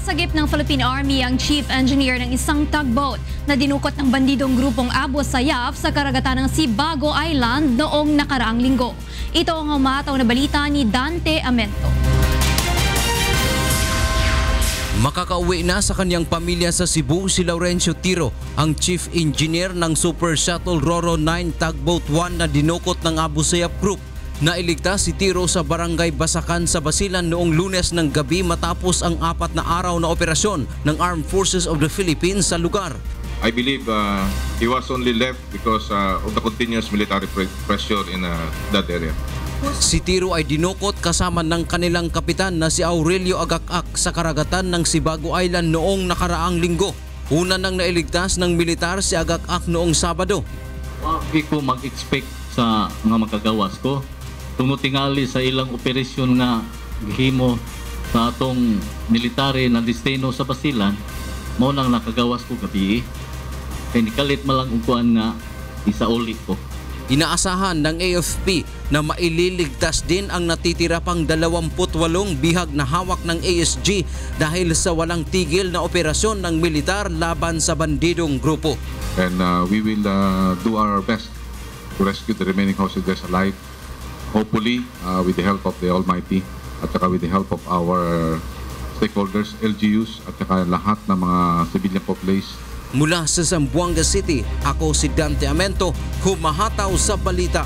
Sinasagip ng Philippine Army ang chief engineer ng isang tugboat na dinukot ng bandidong grupong Abu Sayyaf sa karagatan ng Sibago Island noong nakaraang linggo. Ito ang umataw na balita ni Dante Amento. Makakauwi na sa kanyang pamilya sa Cebu si Laurencio Tiro, ang chief engineer ng Super Shuttle Roro 9 Tugboat 1 na dinukot ng Abu Sayyaf Group. Nailigtas si Tiro sa barangay Basakan sa Basilan noong Lunes ng gabi matapos ang 4 na araw na operasyon ng Armed Forces of the Philippines sa lugar. I believe he was only left because of the continuous military pressure in that area. Si Tiro ay dinukot kasama ng kanilang kapitan na si Aurelio Agak-ak sa karagatan ng Sibago Island noong nakaraang linggo. Una nang nailigtas ng militar si Agak-ak noong Sabado. Hindi ko mag-expect sa mga makagawas ko. Tungod tingali sa ilang operasyon nga gihimo sa atong military na destino sa Basilan, mao nang nakagawas ko gabi. Kaya nikalit malang uguan nga isauli ko. Inaasahan ng AFP na maililigtas din ang natitira pang 28 bihag na hawak ng ASG dahil sa walang tigil na operasyon ng militar laban sa bandidong grupo. And we will do our best to rescue the remaining hostages alive. Hopefully, with the help of the Almighty at saka with the help of our stakeholders, LGUs at saka lahat ng mga civilian populace. Mula sa Zamboanga City, ako si Dante Amento, humahataw sa balita.